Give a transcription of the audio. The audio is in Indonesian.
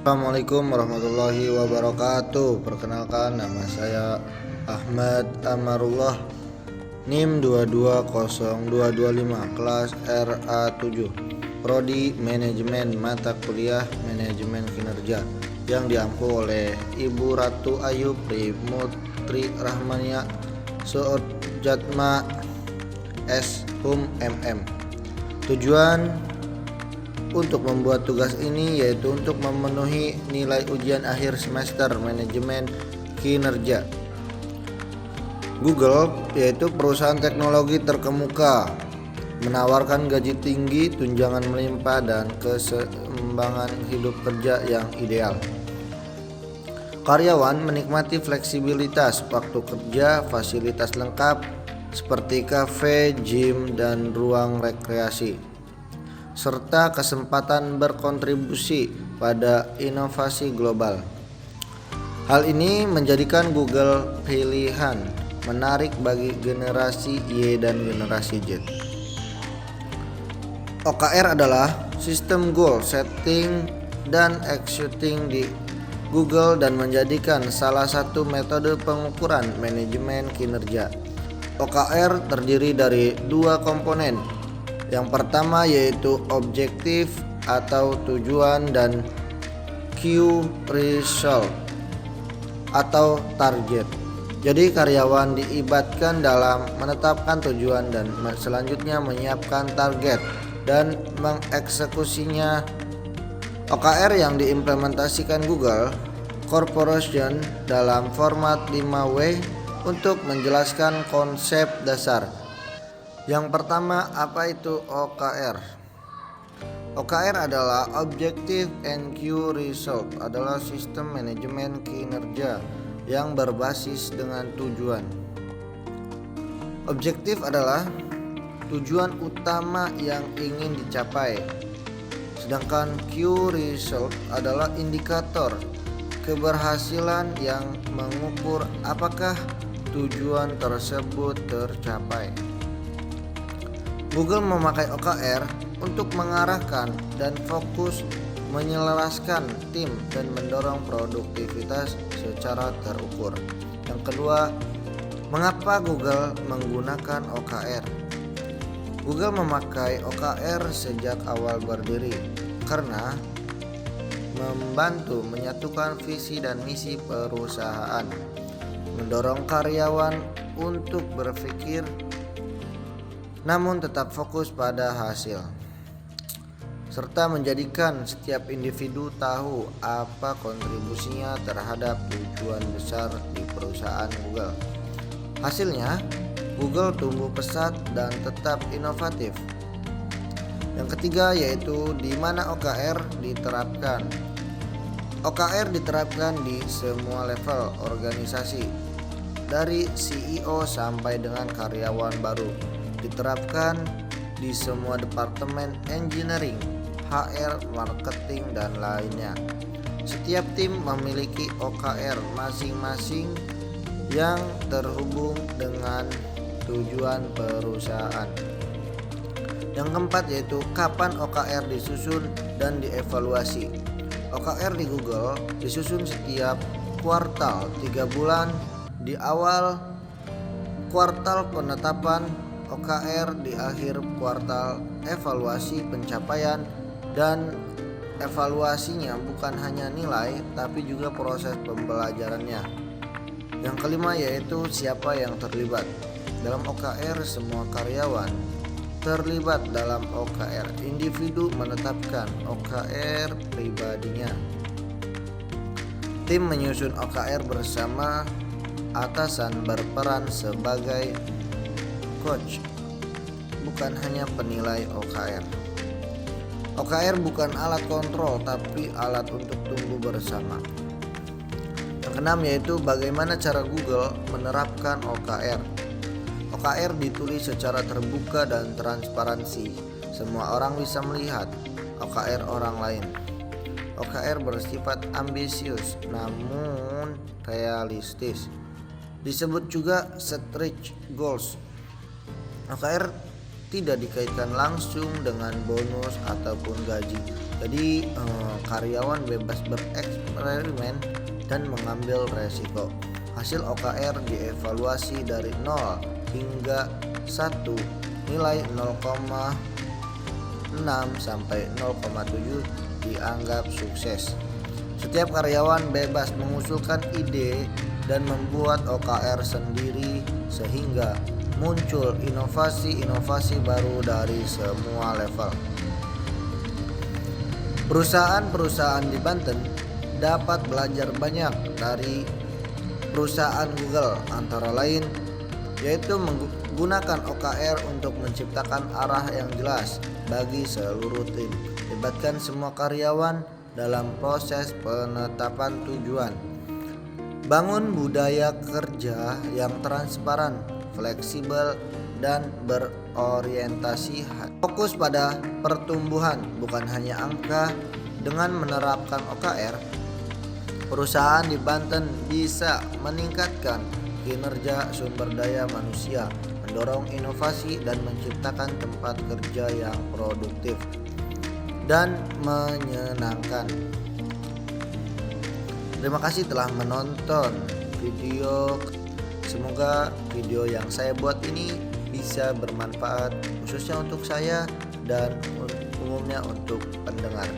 Assalamualaikum warahmatullahi wabarakatuh. Perkenalkan, nama saya Ahmad Amarullah, NIM 220225, kelas RA7, Prodi Manajemen, mata kuliah Manajemen Kinerja, yang diampu oleh Ibu Ratu Ayu Primutri Rahmania Suojatma S.Hum MM. Tujuan untuk membuat tugas ini yaitu untuk memenuhi nilai ujian akhir semester manajemen kinerja. Google yaitu perusahaan teknologi terkemuka, menawarkan gaji tinggi, tunjangan melimpah, dan keseimbangan hidup kerja yang ideal. Karyawan menikmati fleksibilitas waktu kerja, fasilitas lengkap seperti kafe, gym, dan ruang rekreasi, serta kesempatan berkontribusi pada inovasi global. Hal ini menjadikan Google pilihan menarik bagi generasi Y dan generasi Z. OKR adalah sistem goal setting dan executing di Google dan menjadikan salah satu metode pengukuran manajemen kinerja. OKR terdiri dari dua komponen. Yang pertama yaitu objektif atau tujuan dan key result atau target. Jadi karyawan dilibatkan dalam menetapkan tujuan dan selanjutnya menyiapkan target dan mengeksekusinya. OKR yang diimplementasikan Google Corporation dalam format 5W untuk menjelaskan konsep dasar. Yang pertama, apa itu OKR? OKR adalah Objective and Key Result, adalah sistem manajemen kinerja yang berbasis dengan tujuan. Objektif adalah tujuan utama yang ingin dicapai, sedangkan Key Result adalah indikator keberhasilan yang mengukur apakah tujuan tersebut tercapai. Google memakai OKR untuk mengarahkan dan fokus menyelaraskan tim dan mendorong produktivitas secara terukur. Yang kedua, mengapa Google menggunakan OKR? Google memakai OKR sejak awal berdiri karena membantu menyatukan visi dan misi perusahaan, mendorong karyawan untuk berpikir namun tetap fokus pada hasil, serta menjadikan setiap individu tahu apa kontribusinya terhadap tujuan besar di perusahaan Google. Hasilnya, Google tumbuh pesat dan tetap inovatif. Yang ketiga yaitu di mana OKR diterapkan. OKR diterapkan di semua level organisasi, dari CEO sampai dengan karyawan baru. Diterapkan di semua departemen engineering, HR, marketing, dan lainnya. Setiap tim memiliki OKR masing-masing yang terhubung dengan tujuan perusahaan. Yang keempat yaitu kapan OKR disusun dan dievaluasi. OKR di Google disusun setiap kuartal 3 bulan. Di awal kuartal penetapan OKR, di akhir kuartal evaluasi pencapaian, dan evaluasinya bukan hanya nilai tapi juga proses pembelajarannya. Yang kelima yaitu siapa yang terlibat. Dalam OKR semua karyawan terlibat dalam OKR. Individu menetapkan OKR pribadinya. Tim menyusun OKR bersama, atasan berperan sebagai coach, bukan hanya penilai OKR. OKR bukan alat kontrol tapi alat untuk tumbuh bersama. Yang keenam yaitu bagaimana cara Google menerapkan OKR. OKR ditulis secara terbuka dan transparansi. Semua orang bisa melihat OKR orang lain. OKR bersifat ambisius namun realistis. Disebut juga stretch goals. OKR tidak dikaitkan langsung dengan bonus ataupun gaji. Jadi karyawan bebas bereksperimen dan mengambil resiko. Hasil OKR dievaluasi dari 0 hingga 1, nilai 0,6 sampai 0,7 dianggap sukses. Setiap karyawan bebas mengusulkan ide dan membuat OKR sendiri sehingga muncul inovasi-inovasi baru dari semua level. Perusahaan-perusahaan di Banten dapat belajar banyak dari perusahaan Google, antara lain yaitu menggunakan OKR untuk menciptakan arah yang jelas bagi seluruh tim. Libatkan semua karyawan dalam proses penetapan tujuan. Bangun budaya kerja yang transparan, fleksibel, dan berorientasi. Fokus pada pertumbuhan, bukan hanya angka. Dengan menerapkan OKR, perusahaan di Banten bisa meningkatkan kinerja sumber daya manusia, mendorong inovasi, dan menciptakan tempat kerja yang produktif dan menyenangkan. Terima kasih telah menonton video. Semoga video yang saya buat ini bisa bermanfaat khususnya untuk saya dan umumnya untuk pendengar.